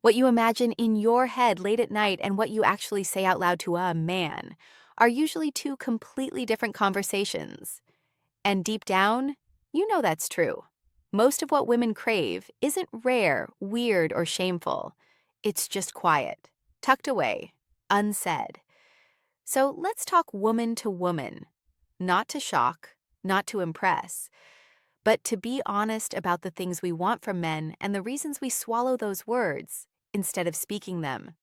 What you imagine in your head late at night and what you actually say out loud to a man are usually two completely different conversations. And deep down, you know that's true. Most of what women crave isn't rare, weird, or shameful. It's just quiet, tucked away, unsaid. So let's talk woman to woman. Not to shock, not to impress, but to be honest about the things we want from men and the reasons we swallow those words instead of speaking them.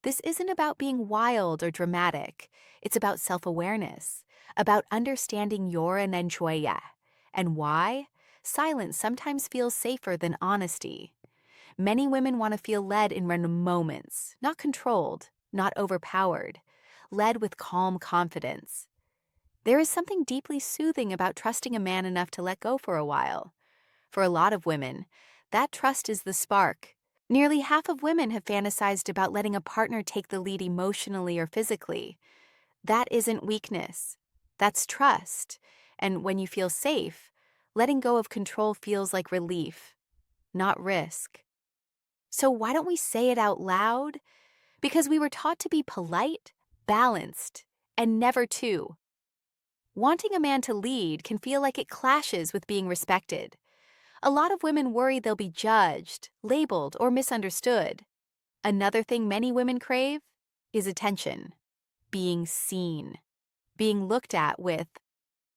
This isn't about being wild or dramatic. It's about self-awareness, about understanding your anenchoya and why silence sometimes feels safer than honesty. Many women want to feel led in random moments, not controlled, not overpowered, led with calm confidence. There is something deeply soothing about trusting a man enough to let go for a while. For a lot of women, that trust is the spark. Nearly half of women have fantasized about letting a partner take the lead emotionally or physically. That isn't weakness. That's trust. And when you feel safe, letting go of control feels like relief, not risk. So why don't we say it out loud? Because we were taught to be polite, balanced, and never to. Wanting a man to lead can feel like it clashes with being respected. A lot of women worry they'll be judged, labeled, or misunderstood. Another thing many women crave is attention, being seen, being looked at with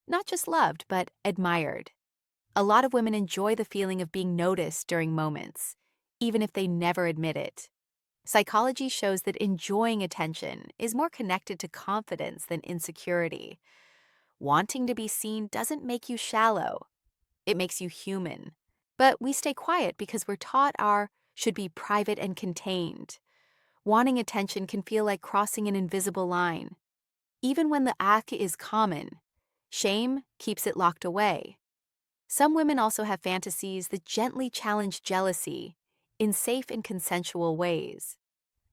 not just loved, but admired. A lot of women enjoy the feeling of being noticed during moments, even if they never admit it. Psychology shows that enjoying attention is more connected to confidence than insecurity. Wanting to be seen doesn't make you shallow, it makes you human. But we stay quiet because we're taught our should be private and contained. Wanting attention can feel like crossing an invisible line. Even when the act is common, shame keeps it locked away. Some women also have fantasies that gently challenge jealousy in safe and consensual ways.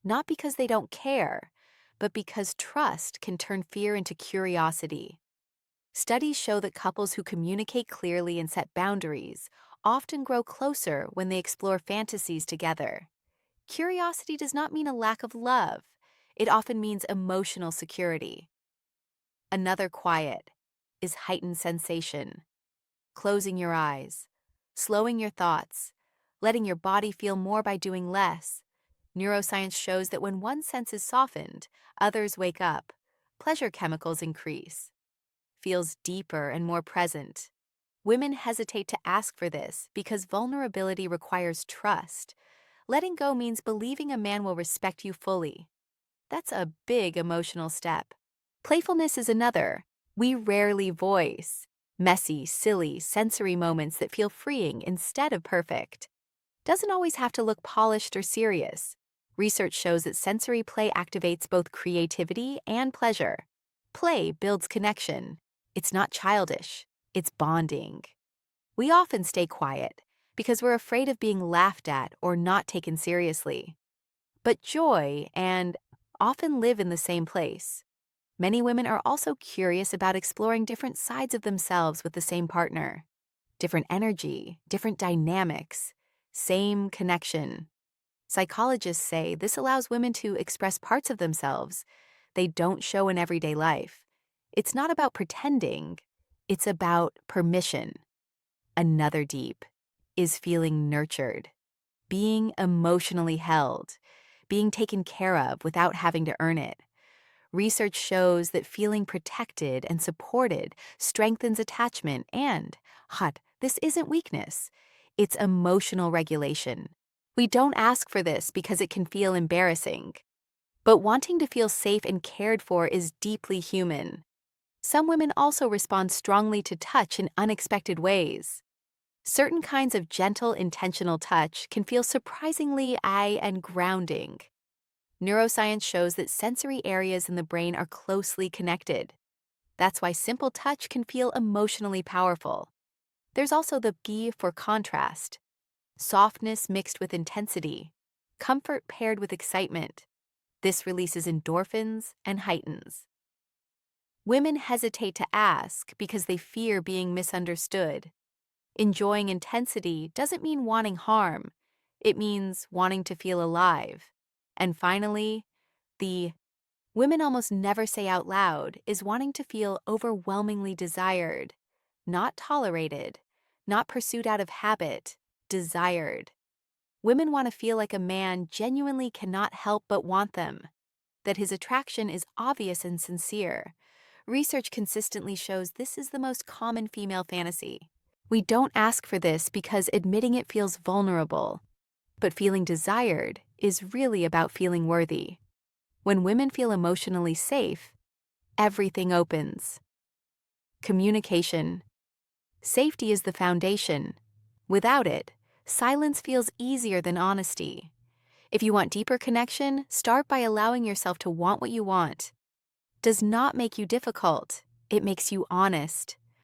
Not because they don't care, but because trust can turn fear into curiosity. Studies show that couples who communicate clearly and set boundaries often grow closer when they explore fantasies together. Curiosity does not mean a lack of love. It often means emotional security. Another quiet is heightened sensation. Closing your eyes, slowing your thoughts, letting your body feel more by doing less. Neuroscience shows that when one sense is softened, others wake up. Pleasure chemicals increase. Feels deeper and more present. Women hesitate to ask for this because vulnerability requires trust. Letting go means believing a man will respect you fully. That's a big emotional step. Playfulness is another. We rarely voice messy, silly, sensory moments that feel freeing instead of perfect. Doesn't always have to look polished or serious. Research shows that sensory play activates both creativity and pleasure. Play builds connection. It's not childish, it's bonding. We often stay quiet because we're afraid of being laughed at or not taken seriously. But joy and often live in the same place. Many women are also curious about exploring different sides of themselves with the same partner. Different energy, different dynamics, same connection. Psychologists say this allows women to express parts of themselves they don't show in everyday life. It's not about pretending, it's about permission. Another deep is feeling nurtured, being emotionally held, being taken care of without having to earn it. Research shows that feeling protected and supported strengthens attachment and, this isn't weakness, it's emotional regulation. We don't ask for this because it can feel embarrassing. But wanting to feel safe and cared for is deeply human. Some women also respond strongly to touch in unexpected ways. Certain kinds of gentle, intentional touch can feel surprisingly and grounding. Neuroscience shows that sensory areas in the brain are closely connected. That's why simple touch can feel emotionally powerful. There's also the G for contrast. Softness mixed with intensity. Comfort paired with excitement. This releases endorphins and heightens. Women hesitate to ask because they fear being misunderstood. Enjoying intensity doesn't mean wanting harm. It means wanting to feel alive. And finally, the women almost never say out loud is wanting to feel overwhelmingly desired, not tolerated, not pursued out of habit, desired. Women want to feel like a man genuinely cannot help but want them, that his attraction is obvious and sincere. Research consistently shows this is the most common female fantasy. We don't ask for this because admitting it feels vulnerable, but feeling desired is really about feeling worthy. When women feel emotionally safe, everything opens. Communication. Safety is the foundation. Without it, silence feels easier than honesty. If you want deeper connection, start by allowing yourself to want what you want. Does not make you difficult, it makes you honest.